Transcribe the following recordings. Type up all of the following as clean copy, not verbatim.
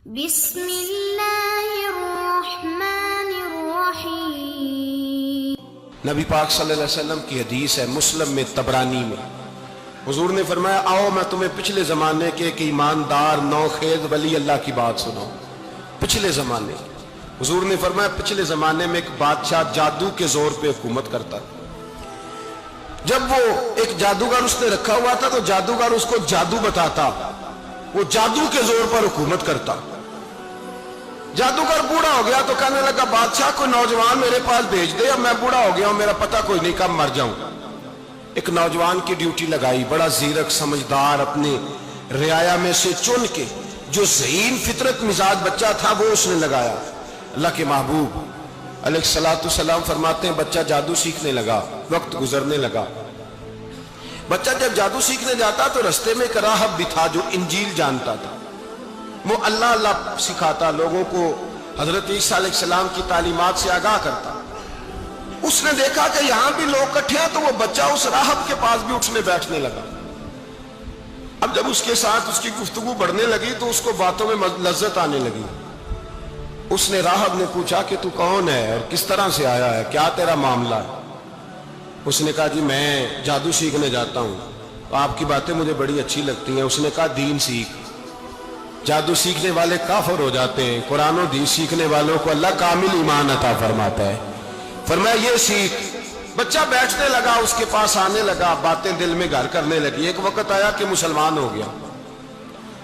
بسم اللہ الرحمن الرحیم۔ نبی پاک صلی اللہ علیہ وسلم کی حدیث ہے مسلم میں، طبرانی میں، حضور نے فرمایا آؤ میں تمہیں پچھلے زمانے کے ایک ایماندار نوخیز ولی اللہ کی بات سناؤں۔ پچھلے زمانے حضور نے فرمایا پچھلے زمانے میں ایک بادشاہ جادو کے زور پہ حکومت کرتا تھا۔ جب وہ ایک جادوگر اس نے رکھا ہوا تھا تو جادوگر اس کو جادو بتاتا، وہ جادو کے زور پر حکومت کرتا۔ جادوگر بوڑھا ہو گیا تو کہنے لگا بادشاہ کو نوجوان میرے پاس بھیج دے، اب میں بوڑھا ہو گیا ہوں، میرا پتہ کوئی نہیں کب مر جاؤں۔ ایک نوجوان کی ڈیوٹی لگائی، بڑا زیرک سمجھدار، اپنے رعایا میں سے چن کے جو ذہین فطرت مزاج بچہ تھا وہ اس نے لگایا۔ اللہ کے محبوب علیہ الصلوۃ والسلام فرماتے ہیں بچہ جادو سیکھنے لگا، وقت گزرنے لگا۔ بچہ جب جادو سیکھنے جاتا تو رستے میں ایک راہب بھی تھا جو انجیل جانتا تھا، وہ اللہ اللہ سکھاتا، لوگوں کو حضرت عیسیٰ علیہ السلام کی تعلیمات سے آگاہ کرتا۔ اس نے دیکھا کہ یہاں بھی لوگ اکٹھے ہیں تو وہ بچہ اس راہب کے پاس بھی اٹھنے بیٹھنے لگا۔ اب جب اس کے ساتھ اس کی گفتگو بڑھنے لگی تو اس کو باتوں میں لذت آنے لگی۔ اس نے راہب نے پوچھا کہ تو کون ہے اور کس طرح سے آیا ہے، کیا تیرا معاملہ ہے؟ اس نے کہا جی میں جادو سیکھنے جاتا ہوں، آپ کی باتیں مجھے بڑی اچھی لگتی ہیں۔ اس نے کہا دین سیکھ، جادو سیکھنے والے کافر ہو جاتے ہیں، قرآن و حدیث سیکھنے والوں کو اللہ کامل ایمان عطا فرماتا ہے۔ فرمایا یہ سیکھ۔ بچہ بیٹھنے لگا، اس کے پاس آنے لگا، باتیں دل میں گھر کرنے لگی۔ ایک وقت آیا کہ مسلمان ہو گیا،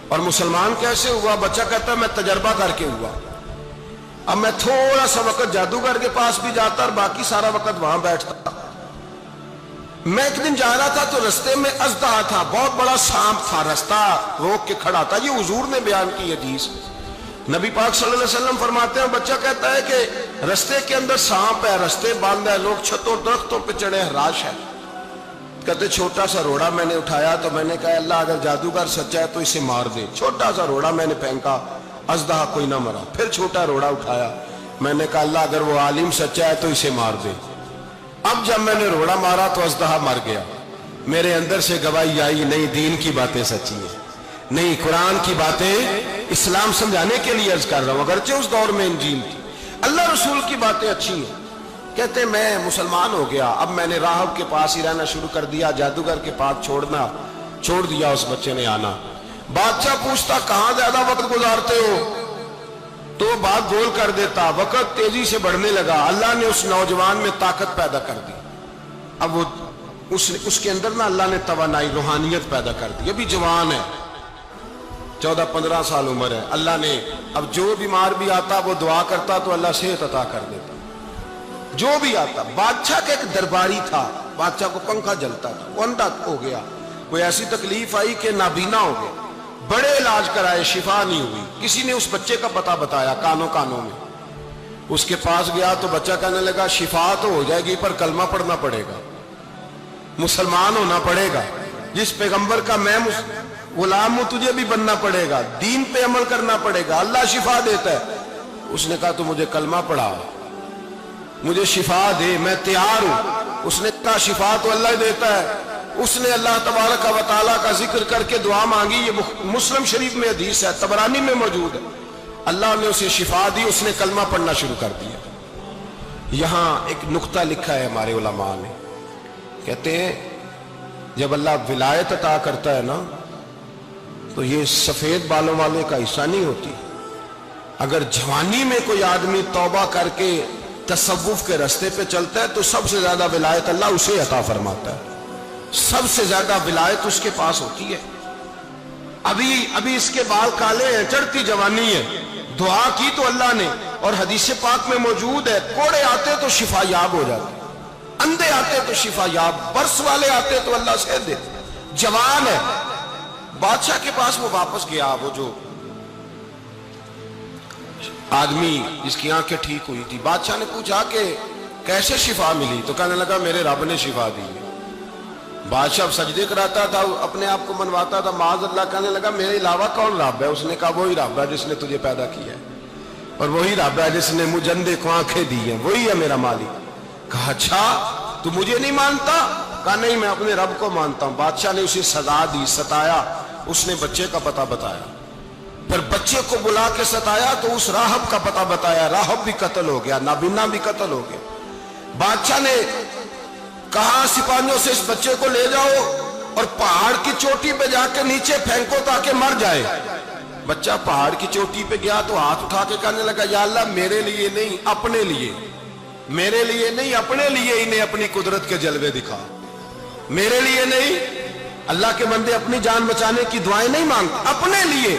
اور مسلمان کیسے ہوا؟ بچہ کہتا ہے میں تجربہ کر کے ہوا۔ اب میں تھوڑا سا وقت جادوگر کے پاس بھی جاتا اور باقی سارا وقت وہاں بیٹھتا۔ میں ایک دن جا رہا تھا تو رستے میں اژدہا تھا، بہت بڑا سانپ تھا، رستہ روک کے کھڑا تھا۔ یہ حضور نے بیان کی حدیث۔ نبی پاک صلی اللہ علیہ وسلم فرماتے ہیں بچہ کہتا ہے کہ رستے کے اندر سانپ ہے، رستے بند ہے، لوگ چھتوں درختوں پہ چڑھے، ہراش ہے۔ کہتے چھوٹا سا روڑا میں نے اٹھایا تو میں نے کہا اللہ اگر جادوگر سچا ہے تو اسے مار دے۔ چھوٹا سا روڑا میں نے پھینکا، اژدہا کوئی نہ مرا۔ پھر چھوٹا روڑا اٹھایا، میں نے کہا اللہ اگر وہ عالم سچا ہے تو اسے مار دے۔ اب جب میں نے روڑا مارا تو اژدہا مر گیا۔ میرے اندر سے گواہی آئی نہیں دین کی باتیں سچی ہیں، نہیں قرآن کی باتیں اسلام سمجھانے کے لیے عرض کر رہا ہوں، اگرچہ اس دور میں انجیل تھی، اللہ رسول کی باتیں اچھی ہیں۔ کہتے میں مسلمان ہو گیا، اب میں نے راہب کے پاس ہی رہنا شروع کر دیا، جادوگر کے پاس چھوڑ دیا اس بچے نے آنا۔ بادشاہ پوچھتا کہاں زیادہ وقت گزارتے ہو تو وہ بات گول کر دیتا۔ وقت تیزی سے بڑھنے لگا، اللہ نے اس نوجوان میں طاقت پیدا کر دی۔ اب وہ اس کے اندر نا اللہ نے توانائی، روحانیت پیدا کر دی۔ ابھی جوان ہے، 14-15 سال عمر ہے۔ اللہ نے اب جو بیمار بھی آتا وہ دعا کرتا تو اللہ صحت عطا کر دیتا، جو بھی آتا۔ بادشاہ کا ایک درباری تھا، بادشاہ کو پنکھا جلتا تھا، وہ اندھا ہو گیا، کوئی ایسی تکلیف آئی کہ نابینا ہو گیا، بڑے علاج کرائے شفا نہیں ہوئی۔ کسی نے اس بچے کا پتہ بتایا کانوں میں، اس کے پاس گیا تو بچہ کہنے لگا شفا تو ہو جائے گی پر کلمہ پڑھنا پڑے گا، مسلمان ہونا پڑے گا، جس پیغمبر کا میں غلام ہوں تجھے بھی بننا پڑے گا، دین پہ عمل کرنا پڑے گا، اللہ شفا دیتا ہے۔ اس نے کہا تو مجھے کلمہ پڑھا، مجھے شفا دے، میں تیار ہوں۔ اس نے کہا شفا تو اللہ دیتا ہے۔ اس نے اللہ تبارک و تعالیٰ کا ذکر کر کے دعا مانگی، یہ مسلم شریف میں حدیث ہے، طبرانی میں موجود ہے۔ اللہ نے اسے شفا دی، اس نے کلمہ پڑھنا شروع کر دیا۔ یہاں ایک نقطہ لکھا ہے ہمارے علماء نے، کہتے ہیں جب اللہ ولایت عطا کرتا ہے نا تو یہ سفید بالوں والے کا حصہ نہیں ہوتی۔ اگر جوانی میں کوئی آدمی توبہ کر کے تصوف کے رستے پہ چلتا ہے تو سب سے زیادہ ولایت اللہ اسے عطا فرماتا ہے، سب سے زیادہ ولایت اس کے پاس ہوتی ہے۔ ابھی اس کے بال کالے ہیں، چڑھتی جوانی ہے، دعا کی تو اللہ نے، اور حدیث پاک میں موجود ہے کوڑے آتے تو شفا یاب ہو جاتے، اندھے آتے تو شفا یاب، برس والے آتے تو اللہ صحت دیتے۔ جوان ہے، بادشاہ کے پاس وہ واپس گیا، وہ جو آدمی جس کی آنکھیں ٹھیک ہوئی تھی۔ بادشاہ نے پوچھا کہ کیسے شفا ملی؟ تو کہنے لگا میرے رب نے شفا دی۔ بادشاہ سجدے کراتا تھا، اپنے آپ کو منواتا تھا، معاذ اللہ، کہنے لگا میرے علاوہ کون رب ہے؟ اس نے کہا وہی رب ہے جس نے تجھے پیدا کیا ہے، اور وہی رب ہے جس نے مجھے اندھے کو آنکھیں دی ہیں، وہی ہے میرا مالک۔ کہا اچھا تو مجھے نہیں مانتا؟ کہا نہیں میں اپنے رب کو مانتا ہوں۔ بادشاہ نے اسے سزا دی، ستایا، اس نے بچے کا پتہ بتایا۔ پھر بچے کو بلا کے ستایا تو اس راہب کا پتہ بتایا، راہب بھی قتل ہو گیا، نابینا بھی قتل ہو گیا۔ بادشاہ نے کہا سپاہیوں سے اس بچے کو لے جاؤ اور پہاڑ کی چوٹی پہ جا کے نیچے پھینکو تاکہ مر جائے۔ بچہ پہاڑ کی چوٹی پہ گیا تو ہاتھ اٹھا کے کہنے لگا یا اللہ میرے لیے نہیں اپنے لیے، میرے لیے نہیں اپنے لیے انہیں اپنی قدرت کے جلوے دکھا، میرے لیے نہیں۔ اللہ کے بندے اپنی جان بچانے کی دعائیں نہیں مانگتے، اپنے لیے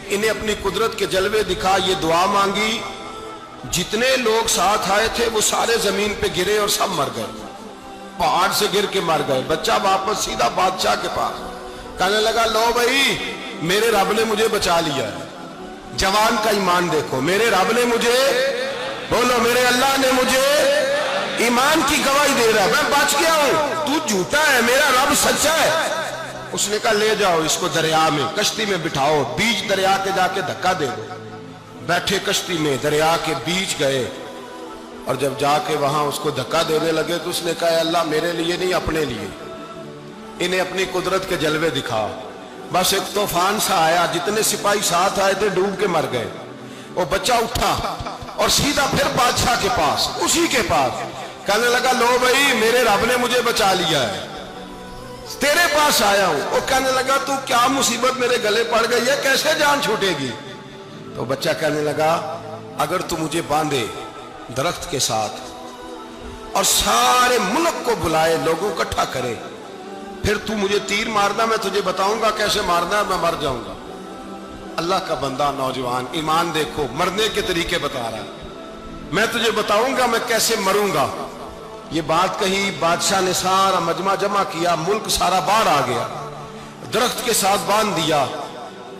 انہیں اپنی قدرت کے جلوے دکھا۔ یہ دعا مانگی، جتنے لوگ ساتھ آئے تھے وہ سارے زمین پہ گرے اور سب مر گئے، پہاڑ سے گر کے مر گئے۔ بچہ واپس سیدھا بادشاہ کے پاس کہنے لگا لو بھائی میرے رب نے مجھے بچا لیا ہے۔ جوان کا ایمان دیکھو، میرے رب نے مجھے، بولو میرے اللہ نے مجھے ایمان کی گواہی دے رہا ہے، میں بچ گیا ہوں، تو جھوٹا ہے، میرا رب سچا ہے۔ اس نے کہا لے جاؤ اس کو دریا میں، کشتی میں بٹھاؤ، بیچ دریا کے جا کے دھکا دے دو۔ بیٹھے کشتی میں، دریا کے بیچ گئے اور جب جا کے وہاں اس کو دھکا دینے لگے تو اس نے کہا اللہ میرے لیے نہیں اپنے لیے انہیں اپنی قدرت کے جلوے دکھا۔ بس ایک طوفان سا آیا، جتنے سپاہی ساتھ آئے تھے ڈوب کے مر گئے۔ وہ بچہ اٹھا اور سیدھا پھر بادشاہ کے پاس، اسی کے پاس کہنے لگا لو بھائی میرے رب نے مجھے بچا لیا ہے، تیرے پاس آیا ہوں۔ وہ کہنے لگا تو کیا مصیبت میرے گلے پڑ گئی ہے، کیسے جان چھوٹے گی؟ تو بچہ کہنے لگا اگر تو مجھے باندھے درخت کے ساتھ اور سارے ملک کو بلائے، لوگوں کو اکٹھا کرے، پھر تو مجھے تیر مارنا، میں تجھے بتاؤں گا کیسے مارنا ہے، میں مر جاؤں گا۔ اللہ کا بندہ نوجوان ایمان دیکھو، مرنے کے طریقے بتا رہا ہے، میں تجھے بتاؤں گا میں کیسے مروں گا۔ یہ بات کہی، بادشاہ نے سارا مجمع جمع کیا، ملک سارا باہر آ گیا، درخت کے ساتھ باندھ دیا۔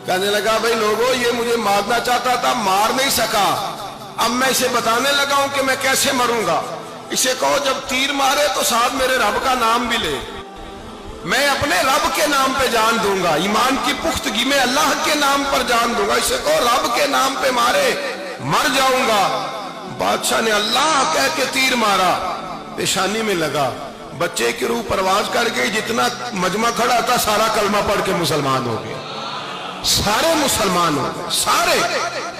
کہنے لگا بھائی لوگوں یہ مجھے مارنا چاہتا تھا، مار نہیں سکا، اب میں اسے بتانے لگا ہوں کہ میں کیسے مروں گا۔ اسے کہو جب تیر مارے تو ساتھ میرے رب کا نام بھی لے، میں اپنے رب کے نام پہ جان دوں گا، ایمان کی پختگی میں اللہ کے نام پر جان دوں گا۔ اسے کہو رب کے نام پہ مارے، مر جاؤں گا۔ بادشاہ نے اللہ کہہ کے تیر مارا، پیشانی میں لگا، بچے کی روح پرواز کر گئی، جتنا مجمع کھڑا تھا سارا کلمہ پڑھ کے مسلمان ہو گئے، سارے مسلمان ہو گئے، سارے۔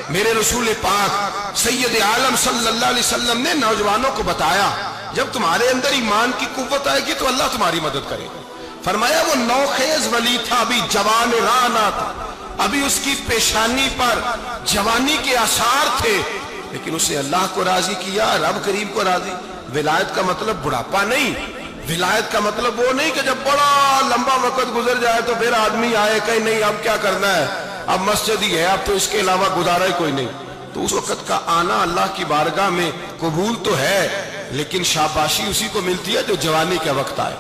میرے رسول پاک سید عالم صلی اللہ علیہ وسلم نے نوجوانوں کو بتایا جب تمہارے اندر ایمان کی قوت آئے گی تو اللہ تمہاری مدد کرے گا۔ فرمایا وہ نوخیز ولی تھا، ابھی جوان رانا تھا، ابھی اس کی پیشانی پر جوانی کے آثار تھے، لیکن اس نے اللہ کو راضی کیا، رب کریم کو راضی۔ ولایت کا مطلب بڑھاپا نہیں، ولایت کا مطلب وہ نہیں کہ جب بڑا لمبا وقت گزر جائے تو پھر آدمی آئے کہیں نہیں اب کیا کرنا ہے، اب مسجد ہی ہے، اب تو اس کے علاوہ گزارا ہی کوئی نہیں۔ تو اس وقت کا آنا اللہ کی بارگاہ میں قبول تو ہے، لیکن شاباشی اسی کو ملتی ہے جو جوانی کا وقت آئے۔